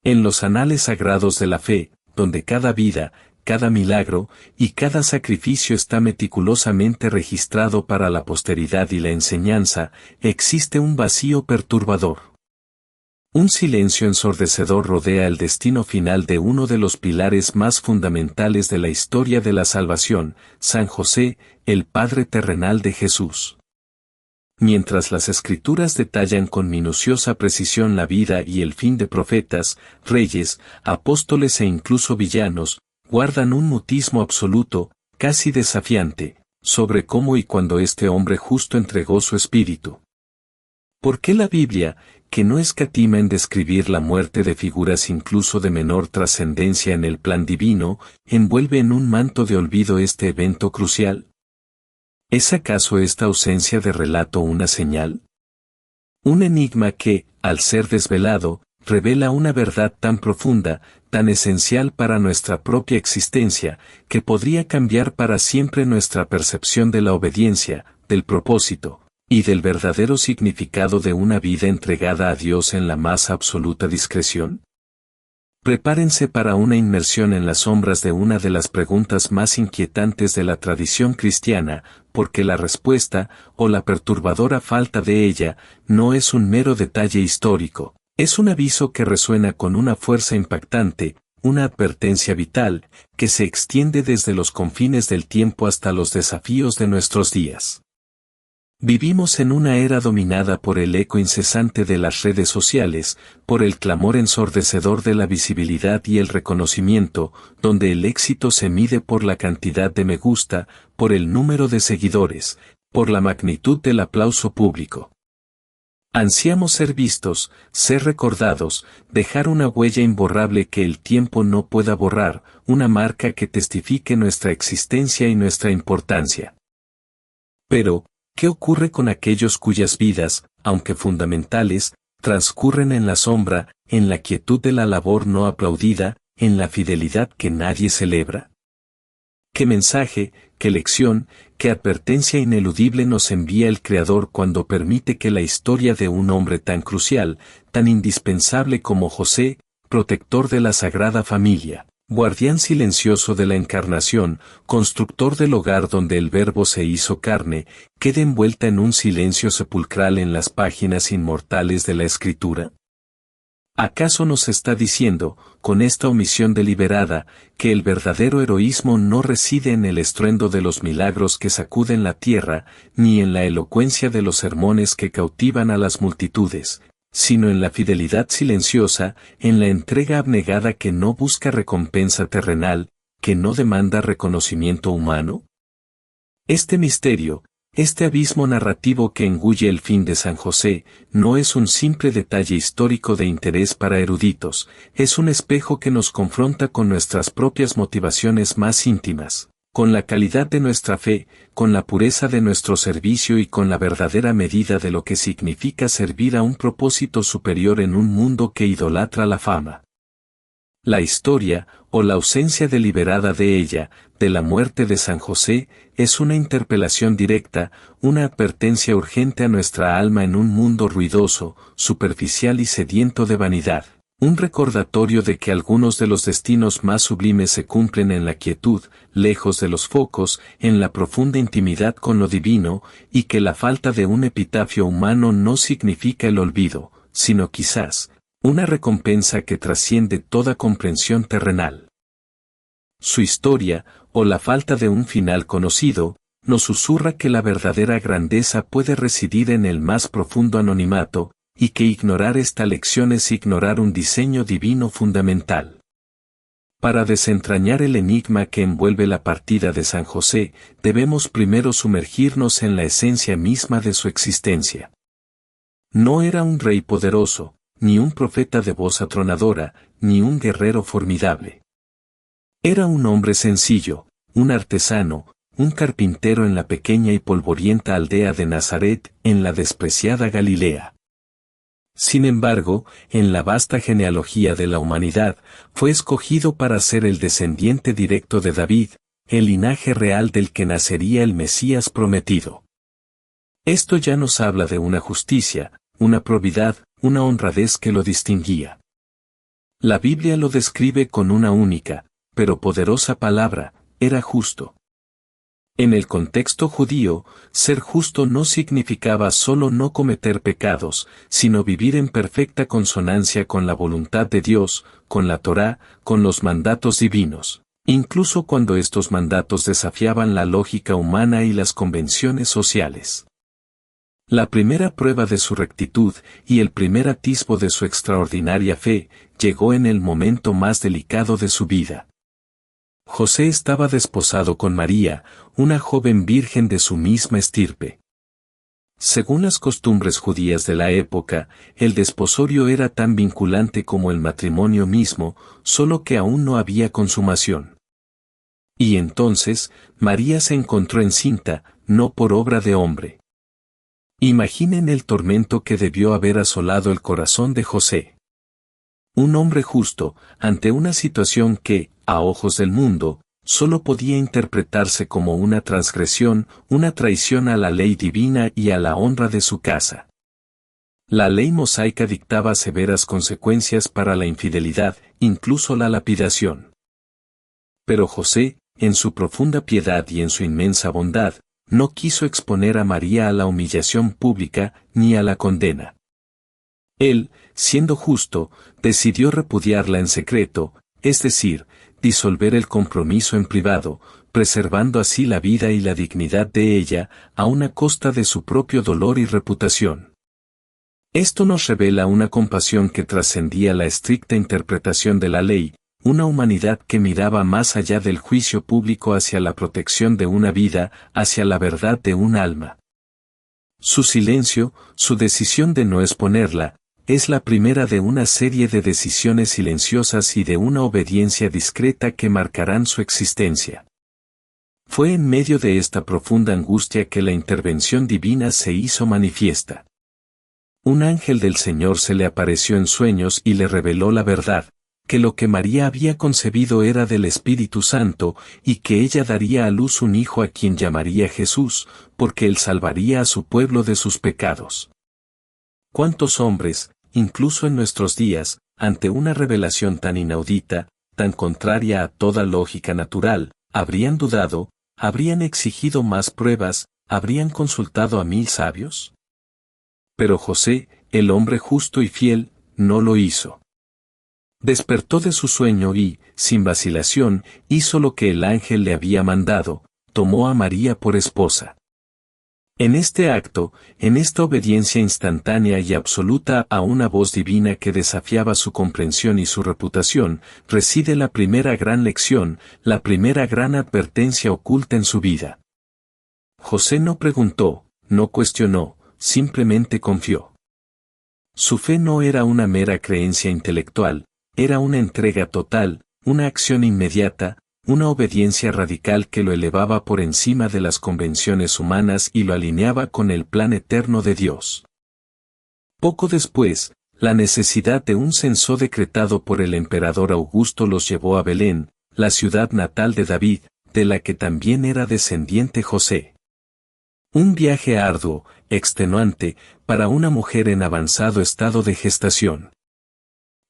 En los anales sagrados de la fe, donde cada vida, cada milagro y cada sacrificio está meticulosamente registrado para la posteridad y la enseñanza, existe un vacío perturbador. Un silencio ensordecedor rodea el destino final de uno de los pilares más fundamentales de la historia de la salvación, San José, el Padre terrenal de Jesús. Mientras las Escrituras detallan con minuciosa precisión la vida y el fin de profetas, reyes, apóstoles e incluso villanos, guardan un mutismo absoluto, casi desafiante, sobre cómo y cuándo este hombre justo entregó su espíritu. ¿Por qué la Biblia, que no escatima en describir la muerte de figuras incluso de menor trascendencia en el plan divino, envuelve en un manto de olvido este evento crucial? ¿Es acaso esta ausencia de relato una señal? Un enigma que, al ser desvelado, revela una verdad tan profunda, tan esencial para nuestra propia existencia, que podría cambiar para siempre nuestra percepción de la obediencia, del propósito, y del verdadero significado de una vida entregada a Dios en la más absoluta discreción. Prepárense para una inmersión en las sombras de una de las preguntas más inquietantes de la tradición cristiana, porque la respuesta, o la perturbadora falta de ella, no es un mero detalle histórico, es un aviso que resuena con una fuerza impactante, una advertencia vital, que se extiende desde los confines del tiempo hasta los desafíos de nuestros días. Vivimos en una era dominada por el eco incesante de las redes sociales, por el clamor ensordecedor de la visibilidad y el reconocimiento, donde el éxito se mide por la cantidad de me gusta, por el número de seguidores, por la magnitud del aplauso público. Ansiamos ser vistos, ser recordados, dejar una huella imborrable que el tiempo no pueda borrar, una marca que testifique nuestra existencia y nuestra importancia. Pero, ¿qué ocurre con aquellos cuyas vidas, aunque fundamentales, transcurren en la sombra, en la quietud de la labor no aplaudida, en la fidelidad que nadie celebra? ¿Qué mensaje, qué lección, qué advertencia ineludible nos envía el Creador cuando permite que la historia de un hombre tan crucial, tan indispensable como José, protector de la Sagrada Familia, guardián silencioso de la encarnación, constructor del hogar donde el Verbo se hizo carne, quede envuelta en un silencio sepulcral en las páginas inmortales de la Escritura? ¿Acaso nos está diciendo, con esta omisión deliberada, que el verdadero heroísmo no reside en el estruendo de los milagros que sacuden la tierra, ni en la elocuencia de los sermones que cautivan a las multitudes, sino en la fidelidad silenciosa, en la entrega abnegada que no busca recompensa terrenal, que no demanda reconocimiento humano? Este misterio, este abismo narrativo que engulle el fin de San José, no es un simple detalle histórico de interés para eruditos, es un espejo que nos confronta con nuestras propias motivaciones más íntimas, con la calidad de nuestra fe, con la pureza de nuestro servicio y con la verdadera medida de lo que significa servir a un propósito superior en un mundo que idolatra la fama. La historia, o la ausencia deliberada de ella, de la muerte de San José, es una interpelación directa, una advertencia urgente a nuestra alma en un mundo ruidoso, superficial y sediento de vanidad, un recordatorio de que algunos de los destinos más sublimes se cumplen en la quietud, lejos de los focos, en la profunda intimidad con lo divino, y que la falta de un epitafio humano no significa el olvido, sino quizás, una recompensa que trasciende toda comprensión terrenal. Su historia, o la falta de un final conocido, nos susurra que la verdadera grandeza puede residir en el más profundo anonimato, y que ignorar esta lección es ignorar un diseño divino fundamental. Para desentrañar el enigma que envuelve la partida de San José, debemos primero sumergirnos en la esencia misma de su existencia. No era un rey poderoso, ni un profeta de voz atronadora, ni un guerrero formidable. Era un hombre sencillo, un artesano, un carpintero en la pequeña y polvorienta aldea de Nazaret, en la despreciada Galilea. Sin embargo, en la vasta genealogía de la humanidad, fue escogido para ser el descendiente directo de David, el linaje real del que nacería el Mesías prometido. Esto ya nos habla de una justicia, una probidad, una honradez que lo distinguía. La Biblia lo describe con una única, pero poderosa palabra: era justo. En el contexto judío, ser justo no significaba solo no cometer pecados, sino vivir en perfecta consonancia con la voluntad de Dios, con la Torá, con los mandatos divinos, incluso cuando estos mandatos desafiaban la lógica humana y las convenciones sociales. La primera prueba de su rectitud y el primer atisbo de su extraordinaria fe llegó en el momento más delicado de su vida. José estaba desposado con María, una joven virgen de su misma estirpe. Según las costumbres judías de la época, el desposorio era tan vinculante como el matrimonio mismo, solo que aún no había consumación. Y entonces, María se encontró encinta, no por obra de hombre. Imaginen el tormento que debió haber asolado el corazón de José. Un hombre justo, ante una situación que, a ojos del mundo, solo podía interpretarse como una transgresión, una traición a la ley divina y a la honra de su casa. La ley mosaica dictaba severas consecuencias para la infidelidad, incluso la lapidación. Pero José, en su profunda piedad y en su inmensa bondad, no quiso exponer a María a la humillación pública ni a la condena. Él, siendo justo, decidió repudiarla en secreto, es decir, disolver el compromiso en privado, preservando así la vida y la dignidad de ella, a una costa de su propio dolor y reputación. Esto nos revela una compasión que trascendía la estricta interpretación de la ley, una humanidad que miraba más allá del juicio público hacia la protección de una vida, hacia la verdad de un alma. Su silencio, su decisión de no exponerla, es la primera de una serie de decisiones silenciosas y de una obediencia discreta que marcarán su existencia. Fue en medio de esta profunda angustia que la intervención divina se hizo manifiesta. Un ángel del Señor se le apareció en sueños y le reveló la verdad, que lo que María había concebido era del Espíritu Santo, y que ella daría a luz un hijo a quien llamaría Jesús, porque él salvaría a su pueblo de sus pecados. ¿Cuántos hombres, incluso en nuestros días, ante una revelación tan inaudita, tan contraria a toda lógica natural, habrían dudado, habrían exigido más pruebas, habrían consultado a 1000 sabios? Pero José, el hombre justo y fiel, no lo hizo. Despertó de su sueño y, sin vacilación, hizo lo que el ángel le había mandado, tomó a María por esposa. En este acto, en esta obediencia instantánea y absoluta a una voz divina que desafiaba su comprensión y su reputación, reside la primera gran lección, la primera gran advertencia oculta en su vida. José no preguntó, no cuestionó, simplemente confió. Su fe no era una mera creencia intelectual, era una entrega total, una acción inmediata, una obediencia radical que lo elevaba por encima de las convenciones humanas y lo alineaba con el plan eterno de Dios. Poco después, la necesidad de un censo decretado por el emperador Augusto los llevó a Belén, la ciudad natal de David, de la que también era descendiente José. Un viaje arduo, extenuante, para una mujer en avanzado estado de gestación.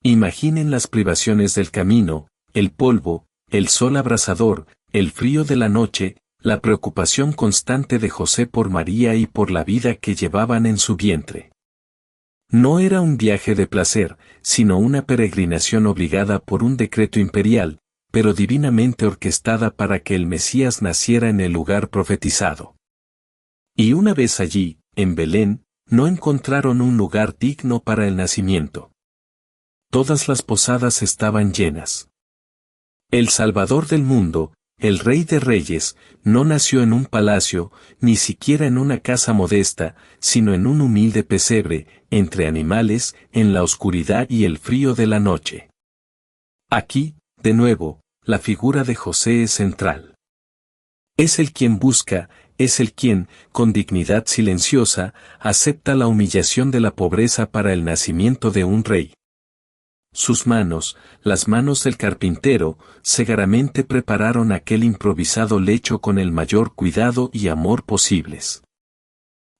Imaginen las privaciones del camino, el polvo, el sol abrasador, el frío de la noche, la preocupación constante de José por María y por la vida que llevaban en su vientre. No era un viaje de placer, sino una peregrinación obligada por un decreto imperial, pero divinamente orquestada para que el Mesías naciera en el lugar profetizado. Y una vez allí, en Belén, no encontraron un lugar digno para el nacimiento. Todas las posadas estaban llenas. El Salvador del mundo, el Rey de Reyes, no nació en un palacio, ni siquiera en una casa modesta, sino en un humilde pesebre, entre animales, en la oscuridad y el frío de la noche. Aquí, de nuevo, la figura de José es central. Es el quien busca, es el quien, con dignidad silenciosa, acepta la humillación de la pobreza para el nacimiento de un rey. Sus manos, las manos del carpintero, segaramente prepararon aquel improvisado lecho con el mayor cuidado y amor posibles.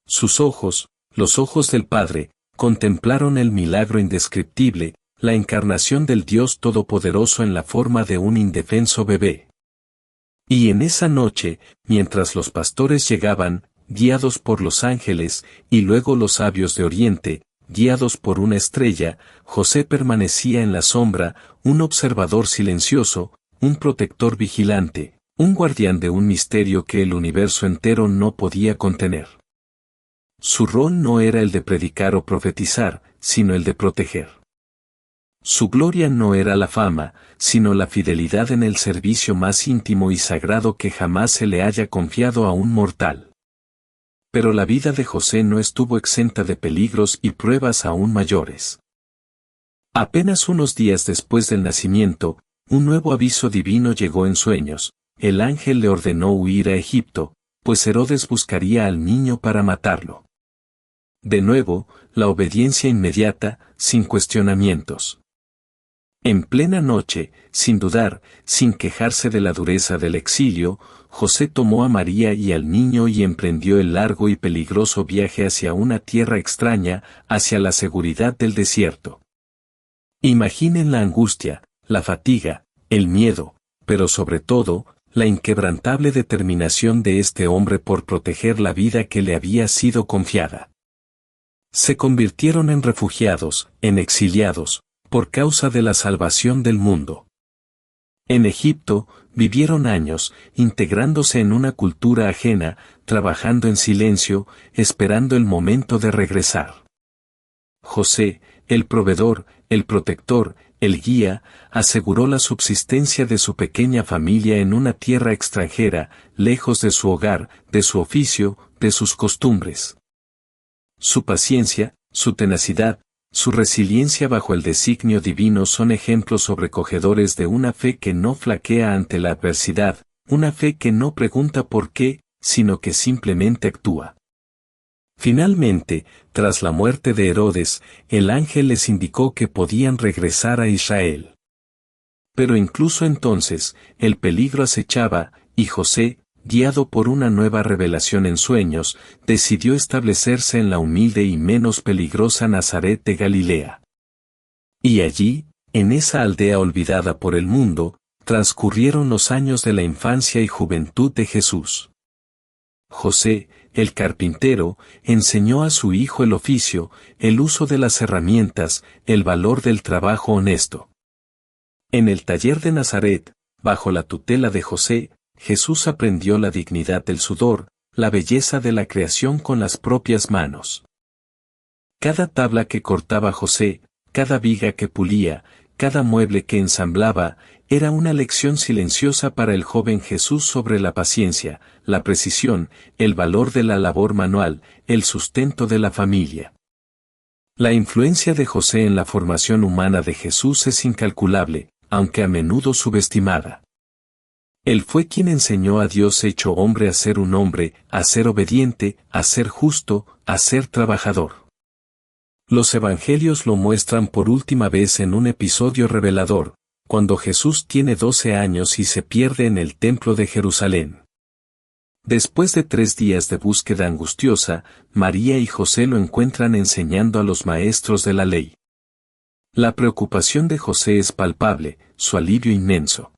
Sus ojos, los ojos del Padre, contemplaron el milagro indescriptible, la encarnación del Dios Todopoderoso en la forma de un indefenso bebé. Y en esa noche, mientras los pastores llegaban, guiados por los ángeles, y luego los sabios de Oriente, guiados por una estrella, José permanecía en la sombra, un observador silencioso, un protector vigilante, un guardián de un misterio que el universo entero no podía contener. Su rol no era el de predicar o profetizar, sino el de proteger. Su gloria no era la fama, sino la fidelidad en el servicio más íntimo y sagrado que jamás se le haya confiado a un mortal. Pero la vida de José no estuvo exenta de peligros y pruebas aún mayores. Apenas unos días después del nacimiento, un nuevo aviso divino llegó en sueños. El ángel le ordenó huir a Egipto, pues Herodes buscaría al niño para matarlo. De nuevo, la obediencia inmediata, sin cuestionamientos. En plena noche, sin dudar, sin quejarse de la dureza del exilio, José tomó a María y al niño y emprendió el largo y peligroso viaje hacia una tierra extraña, hacia la seguridad del desierto. Imaginen la angustia, la fatiga, el miedo, pero sobre todo, la inquebrantable determinación de este hombre por proteger la vida que le había sido confiada. Se convirtieron en refugiados, en exiliados, por causa de la salvación del mundo. En Egipto, vivieron años, integrándose en una cultura ajena, trabajando en silencio, esperando el momento de regresar. José, el proveedor, el protector, el guía, aseguró la subsistencia de su pequeña familia en una tierra extranjera, lejos de su hogar, de su oficio, de sus costumbres. Su paciencia, su tenacidad, su resiliencia bajo el designio divino son ejemplos sobrecogedores de una fe que no flaquea ante la adversidad, una fe que no pregunta por qué, sino que simplemente actúa. Finalmente, tras la muerte de Herodes, el ángel les indicó que podían regresar a Israel. Pero incluso entonces, el peligro acechaba, y José, guiado por una nueva revelación en sueños, decidió establecerse en la humilde y menos peligrosa Nazaret de Galilea. Y allí, en esa aldea olvidada por el mundo, transcurrieron los años de la infancia y juventud de Jesús. José, el carpintero, enseñó a su hijo el oficio, el uso de las herramientas, el valor del trabajo honesto. En el taller de Nazaret, bajo la tutela de José, Jesús aprendió la dignidad del sudor, la belleza de la creación con las propias manos. Cada tabla que cortaba José, cada viga que pulía, cada mueble que ensamblaba, era una lección silenciosa para el joven Jesús sobre la paciencia, la precisión, el valor de la labor manual, el sustento de la familia. La influencia de José en la formación humana de Jesús es incalculable, aunque a menudo subestimada. Él fue quien enseñó a Dios hecho hombre a ser un hombre, a ser obediente, a ser justo, a ser trabajador. Los evangelios lo muestran por última vez en un episodio revelador, cuando Jesús tiene 12 años y se pierde en el templo de Jerusalén. Después de 3 días de búsqueda angustiosa, María y José lo encuentran enseñando a los maestros de la ley. La preocupación de José es palpable, su alivio inmenso.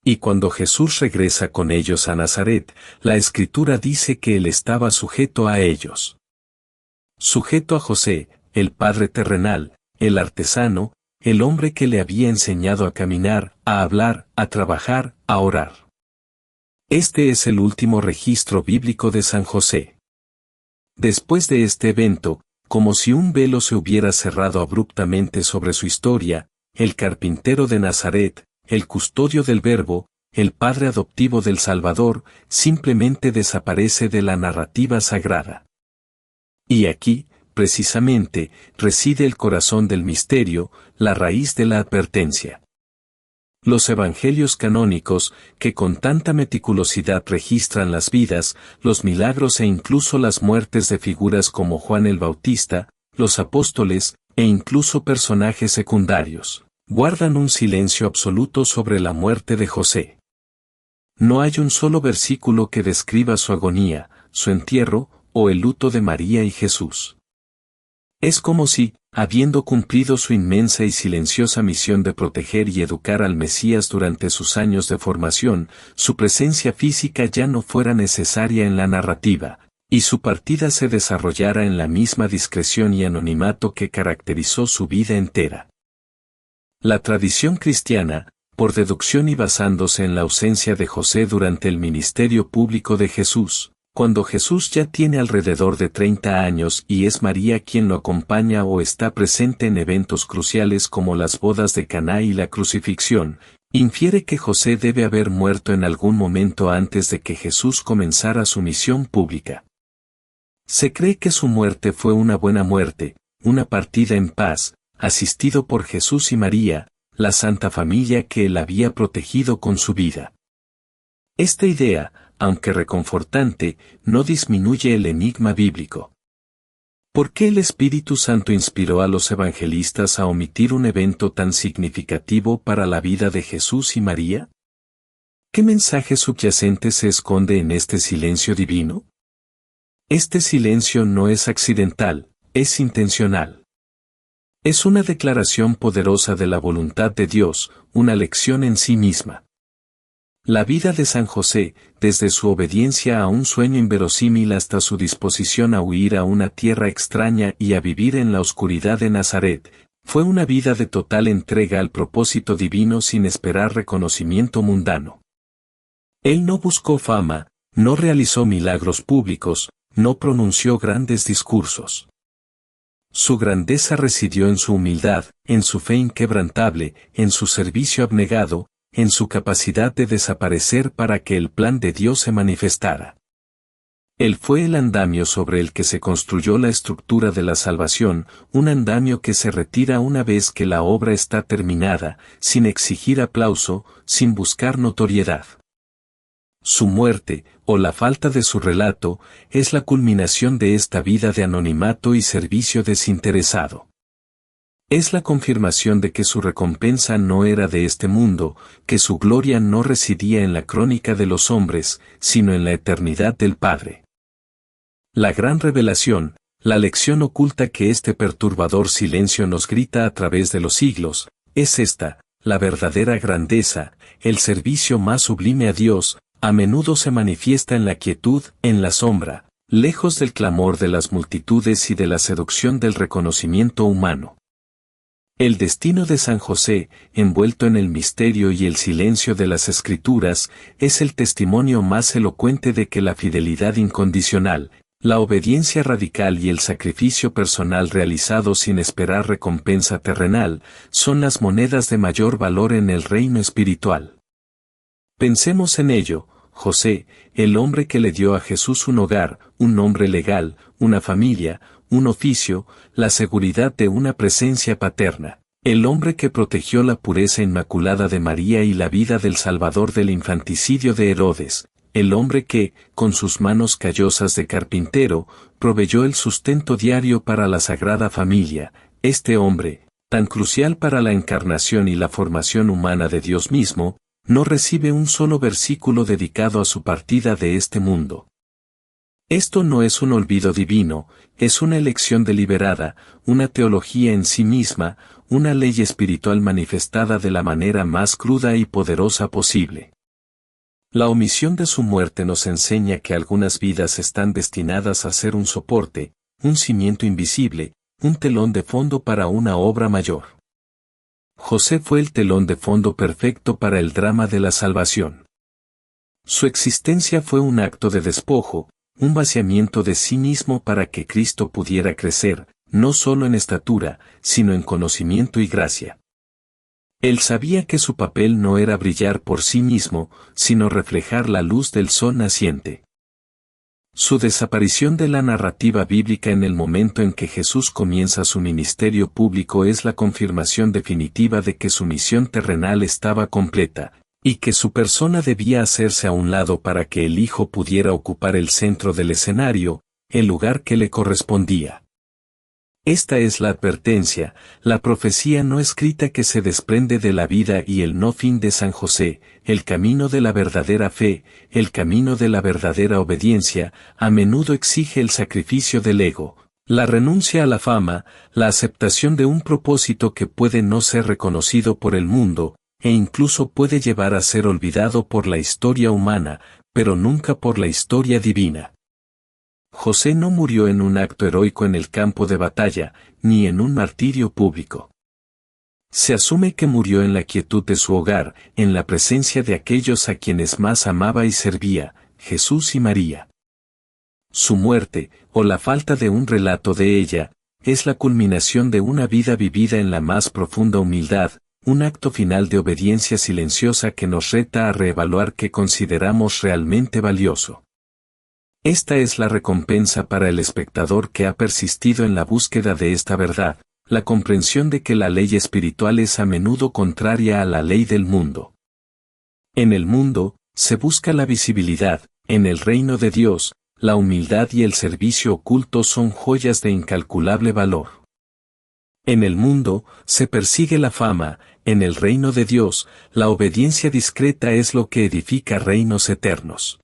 Y cuando Jesús regresa con ellos a Nazaret, la Escritura dice que él estaba sujeto a ellos. Sujeto a José, el padre terrenal, el artesano, el hombre que le había enseñado a caminar, a hablar, a trabajar, a orar. Este es el último registro bíblico de San José. Después de este evento, como si un velo se hubiera cerrado abruptamente sobre su historia, el carpintero de Nazaret, el custodio del Verbo, el padre adoptivo del Salvador, simplemente desaparece de la narrativa sagrada. Y aquí, precisamente, reside el corazón del misterio, la raíz de la advertencia. Los evangelios canónicos, que con tanta meticulosidad registran las vidas, los milagros e incluso las muertes de figuras como Juan el Bautista, los apóstoles, e incluso personajes secundarios, guardan un silencio absoluto sobre la muerte de José. No hay un solo versículo que describa su agonía, su entierro, o el luto de María y Jesús. Es como si, habiendo cumplido su inmensa y silenciosa misión de proteger y educar al Mesías durante sus años de formación, su presencia física ya no fuera necesaria en la narrativa, y su partida se desarrollara en la misma discreción y anonimato que caracterizó su vida entera. La tradición cristiana, por deducción y basándose en la ausencia de José durante el ministerio público de Jesús, cuando Jesús ya tiene alrededor de 30 años y es María quien lo acompaña o está presente en eventos cruciales como las bodas de Caná y la crucifixión, infiere que José debe haber muerto en algún momento antes de que Jesús comenzara su misión pública. Se cree que su muerte fue una buena muerte, una partida en paz, asistido por Jesús y María, la Santa Familia que él había protegido con su vida. Esta idea, aunque reconfortante, no disminuye el enigma bíblico. ¿Por qué el Espíritu Santo inspiró a los evangelistas a omitir un evento tan significativo para la vida de Jesús y María? ¿Qué mensaje subyacente se esconde en este silencio divino? Este silencio no es accidental, es intencional. Es una declaración poderosa de la voluntad de Dios, una lección en sí misma. La vida de San José, desde su obediencia a un sueño inverosímil hasta su disposición a huir a una tierra extraña y a vivir en la oscuridad de Nazaret, fue una vida de total entrega al propósito divino sin esperar reconocimiento mundano. Él no buscó fama, no realizó milagros públicos, no pronunció grandes discursos. Su grandeza residió en su humildad, en su fe inquebrantable, en su servicio abnegado, en su capacidad de desaparecer para que el plan de Dios se manifestara. Él fue el andamio sobre el que se construyó la estructura de la salvación, un andamio que se retira una vez que la obra está terminada, sin exigir aplauso, sin buscar notoriedad. Su muerte, o la falta de su relato, es la culminación de esta vida de anonimato y servicio desinteresado. Es la confirmación de que su recompensa no era de este mundo, que su gloria no residía en la crónica de los hombres, sino en la eternidad del Padre. La gran revelación, la lección oculta que este perturbador silencio nos grita a través de los siglos, es esta: la verdadera grandeza, el servicio más sublime a Dios, a menudo se manifiesta en la quietud, en la sombra, lejos del clamor de las multitudes y de la seducción del reconocimiento humano. El destino de San José, envuelto en el misterio y el silencio de las Escrituras, es el testimonio más elocuente de que la fidelidad incondicional, la obediencia radical y el sacrificio personal realizado sin esperar recompensa terrenal, son las monedas de mayor valor en el reino espiritual. Pensemos en ello: José, el hombre que le dio a Jesús un hogar, un nombre legal, una familia, un oficio, la seguridad de una presencia paterna, el hombre que protegió la pureza inmaculada de María y la vida del Salvador del infanticidio de Herodes, el hombre que, con sus manos callosas de carpintero, proveyó el sustento diario para la Sagrada Familia. Este hombre, tan crucial para la encarnación y la formación humana de Dios mismo, no recibe un solo versículo dedicado a su partida de este mundo. Esto no es un olvido divino, es una elección deliberada, una teología en sí misma, una ley espiritual manifestada de la manera más cruda y poderosa posible. La omisión de su muerte nos enseña que algunas vidas están destinadas a ser un soporte, un cimiento invisible, un telón de fondo para una obra mayor. José fue el telón de fondo perfecto para el drama de la salvación. Su existencia fue un acto de despojo, un vaciamiento de sí mismo para que Cristo pudiera crecer, no solo en estatura, sino en conocimiento y gracia. Él sabía que su papel no era brillar por sí mismo, sino reflejar la luz del sol naciente. Su desaparición de la narrativa bíblica en el momento en que Jesús comienza su ministerio público es la confirmación definitiva de que su misión terrenal estaba completa, y que su persona debía hacerse a un lado para que el Hijo pudiera ocupar el centro del escenario, el lugar que le correspondía. Esta es la advertencia, la profecía no escrita que se desprende de la vida y el no fin de San José, el camino de la verdadera fe, el camino de la verdadera obediencia, a menudo exige el sacrificio del ego, La renuncia a la fama, la aceptación de un propósito que puede no ser reconocido por el mundo, e incluso puede llevar a ser olvidado por la historia humana, pero nunca por la historia divina. José no murió en un acto heroico en el campo de batalla, ni en un martirio público. Se asume que murió en la quietud de su hogar, en la presencia de aquellos a quienes más amaba y servía, Jesús y María. Su muerte, o la falta de un relato de ella, es la culminación de una vida vivida en la más profunda humildad, un acto final de obediencia silenciosa que nos reta a reevaluar qué consideramos realmente valioso. Esta es la recompensa para el espectador que ha persistido en la búsqueda de esta verdad, la comprensión de que la ley espiritual es a menudo contraria a la ley del mundo. En el mundo, se busca la visibilidad, en el reino de Dios, la humildad y el servicio oculto son joyas de incalculable valor. En el mundo, se persigue la fama, en el reino de Dios, la obediencia discreta es lo que edifica reinos eternos.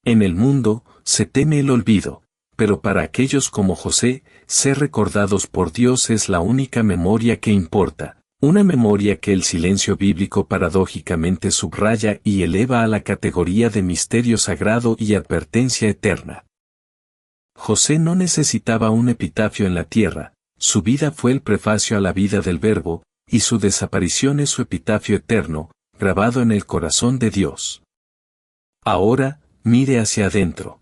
En el mundo, se teme el olvido, pero para aquellos como José, ser recordados por Dios es la única memoria que importa, una memoria que el silencio bíblico paradójicamente subraya y eleva a la categoría de misterio sagrado y advertencia eterna. José no necesitaba un epitafio en la tierra, su vida fue el prefacio a la vida del Verbo, y su desaparición es su epitafio eterno, grabado en el corazón de Dios. Ahora, mire hacia adentro.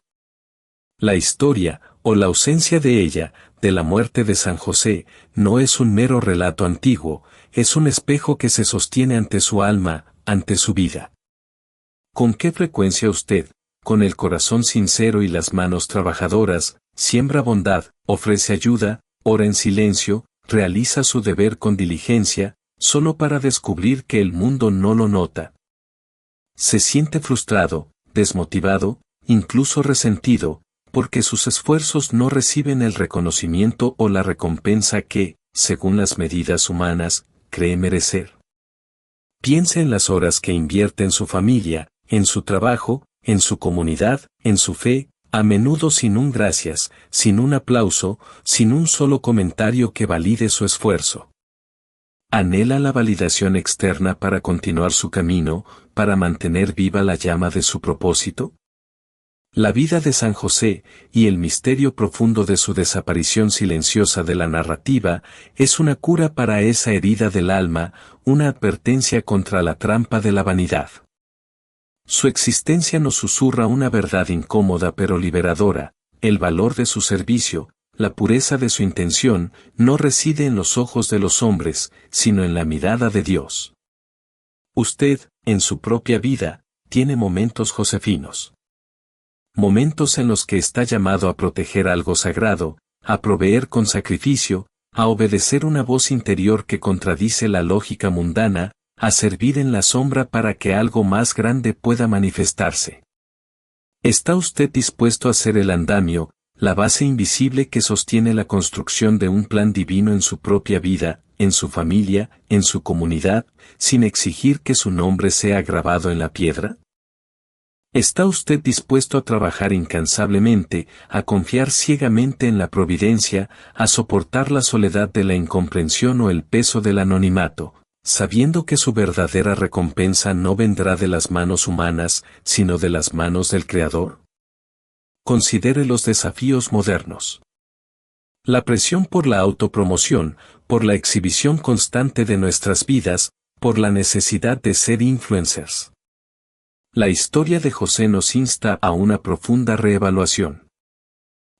La historia, o la ausencia de ella, de la muerte de San José, no es un mero relato antiguo, es un espejo que se sostiene ante su alma, ante su vida. ¿Con qué frecuencia usted, con el corazón sincero y las manos trabajadoras, siembra bondad, ofrece ayuda, ora en silencio, realiza su deber con diligencia, solo para descubrir que el mundo no lo nota? Se siente frustrado, desmotivado, incluso resentido, porque sus esfuerzos no reciben el reconocimiento o la recompensa que, según las medidas humanas, cree merecer. Piense en las horas que invierte en su familia, en su trabajo, en su comunidad, en su fe, a menudo sin un gracias, sin un aplauso, sin un solo comentario que valide su esfuerzo. ¿Anhela la validación externa para continuar su camino, para mantener viva la llama de su propósito? La vida de San José, y el misterio profundo de su desaparición silenciosa de la narrativa, es una cura para esa herida del alma, una advertencia contra la trampa de la vanidad. Su existencia nos susurra una verdad incómoda pero liberadora: el valor de su servicio, la pureza de su intención, no reside en los ojos de los hombres, sino en la mirada de Dios. Usted, en su propia vida, tiene momentos josefinos. Momentos en los que está llamado a proteger algo sagrado, a proveer con sacrificio, a obedecer una voz interior que contradice la lógica mundana, a servir en la sombra para que algo más grande pueda manifestarse. ¿Está usted dispuesto a ser el andamio, la base invisible que sostiene la construcción de un plan divino en su propia vida, en su familia, en su comunidad, sin exigir que su nombre sea grabado en la piedra? ¿Está usted dispuesto a trabajar incansablemente, a confiar ciegamente en la providencia, a soportar la soledad de la incomprensión o el peso del anonimato, sabiendo que su verdadera recompensa no vendrá de las manos humanas, sino de las manos del Creador? Considere los desafíos modernos. La presión por la autopromoción, por la exhibición constante de nuestras vidas, por la necesidad de ser influencers. La historia de José nos insta a una profunda reevaluación.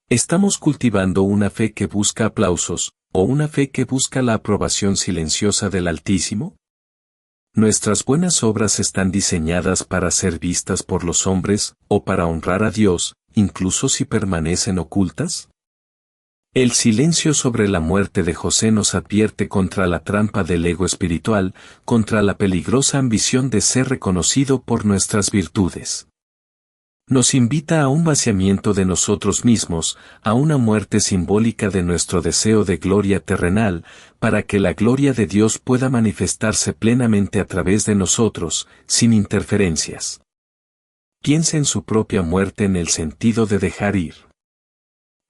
¿Estamos cultivando una fe que busca aplausos, o una fe que busca la aprobación silenciosa del Altísimo? ¿Nuestras buenas obras están diseñadas para ser vistas por los hombres, o para honrar a Dios, incluso si permanecen ocultas? El silencio sobre la muerte de José nos advierte contra la trampa del ego espiritual, contra la peligrosa ambición de ser reconocido por nuestras virtudes. Nos invita a un vaciamiento de nosotros mismos, a una muerte simbólica de nuestro deseo de gloria terrenal, para que la gloria de Dios pueda manifestarse plenamente a través de nosotros, sin interferencias. Piense en su propia muerte en el sentido de dejar ir.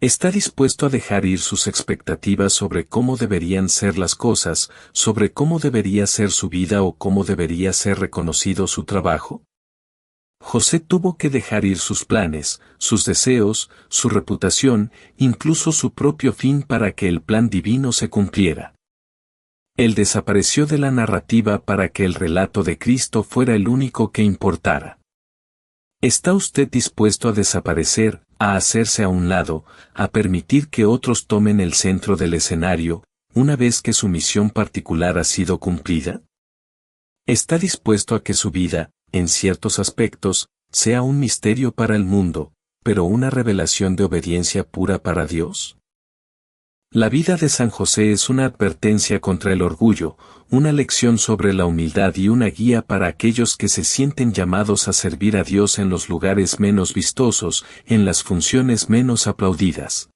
Está dispuesto a dejar ir sus expectativas sobre cómo deberían ser las cosas, sobre cómo debería ser su vida o cómo debería ser reconocido su trabajo. José tuvo que dejar ir sus planes, sus deseos, su reputación, incluso su propio fin para que el plan divino se cumpliera. Él desapareció de la narrativa para que el relato de Cristo fuera el único que importara. ¿Está usted dispuesto a desaparecer, a hacerse a un lado, a permitir que otros tomen el centro del escenario, una vez que su misión particular ha sido cumplida? ¿Está dispuesto a que su vida, en ciertos aspectos, sea un misterio para el mundo, pero una revelación de obediencia pura para Dios? La vida de San José es una advertencia contra el orgullo, una lección sobre la humildad y una guía para aquellos que se sienten llamados a servir a Dios en los lugares menos vistosos, en las funciones menos aplaudidas.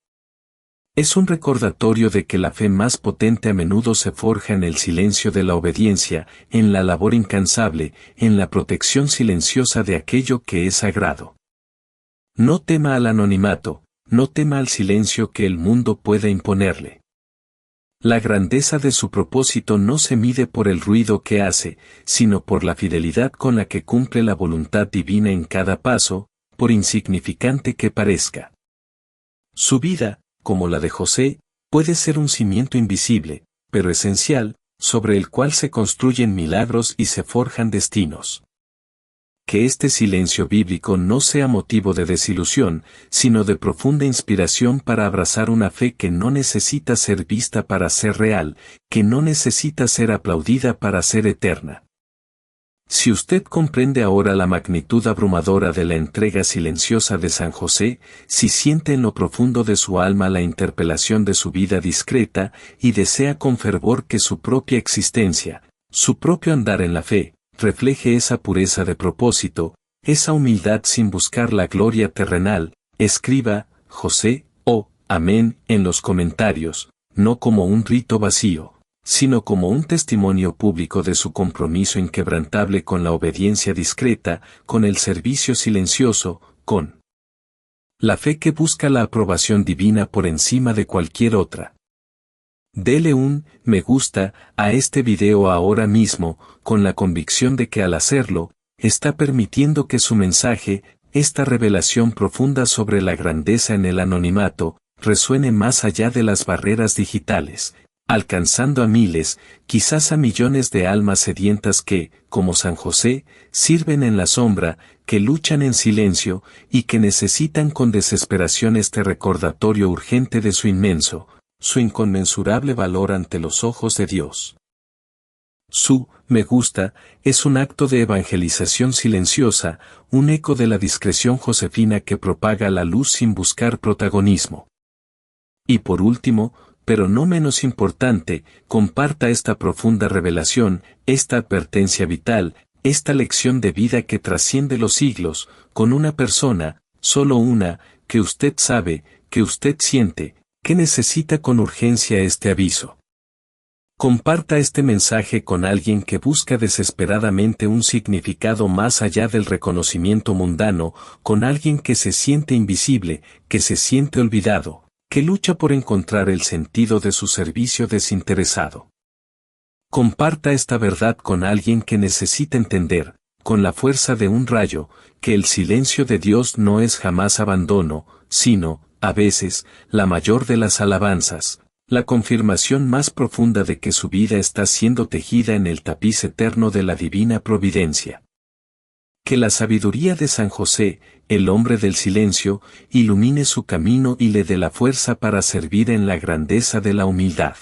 Es un recordatorio de que la fe más potente a menudo se forja en el silencio de la obediencia, en la labor incansable, en la protección silenciosa de aquello que es sagrado. No tema al anonimato, no tema al silencio que el mundo pueda imponerle. La grandeza de su propósito no se mide por el ruido que hace, sino por la fidelidad con la que cumple la voluntad divina en cada paso, por insignificante que parezca. Su vida, como la de José, puede ser un cimiento invisible, pero esencial, sobre el cual se construyen milagros y se forjan destinos. Que este silencio bíblico no sea motivo de desilusión, sino de profunda inspiración para abrazar una fe que no necesita ser vista para ser real, que no necesita ser aplaudida para ser eterna. Si usted comprende ahora la magnitud abrumadora de la entrega silenciosa de San José, si siente en lo profundo de su alma la interpelación de su vida discreta y desea con fervor que su propia existencia, su propio andar en la fe, refleje esa pureza de propósito, esa humildad sin buscar la gloria terrenal, escriba, José, amén, en los comentarios, no como un rito vacío, sino como un testimonio público de su compromiso inquebrantable con la obediencia discreta, con el servicio silencioso, con la fe que busca la aprobación divina por encima de cualquier otra. Dele un me gusta a este video ahora mismo, con la convicción de que al hacerlo, está permitiendo que su mensaje, esta revelación profunda sobre la grandeza en el anonimato, resuene más allá de las barreras digitales, alcanzando a miles, quizás a millones de almas sedientas que, como San José, sirven en la sombra, que luchan en silencio y que necesitan con desesperación este recordatorio urgente de su inmenso, su inconmensurable valor ante los ojos de Dios. Su me gusta es un acto de evangelización silenciosa, un eco de la discreción josefina que propaga la luz sin buscar protagonismo. Y por último, pero no menos importante, comparta esta profunda revelación, esta advertencia vital, esta lección de vida que trasciende los siglos, con una persona, solo una, que usted sabe, que usted siente, que necesita con urgencia este aviso. Comparta este mensaje con alguien que busca desesperadamente un significado más allá del reconocimiento mundano, con alguien que se siente invisible, que se siente olvidado, que lucha por encontrar el sentido de su servicio desinteresado. Comparta esta verdad con alguien que necesita entender, con la fuerza de un rayo, que el silencio de Dios no es jamás abandono, sino, a veces, la mayor de las alabanzas, la confirmación más profunda de que su vida está siendo tejida en el tapiz eterno de la divina providencia. Que la sabiduría de San José, el hombre del silencio, ilumine su camino y le dé la fuerza para servir en la grandeza de la humildad.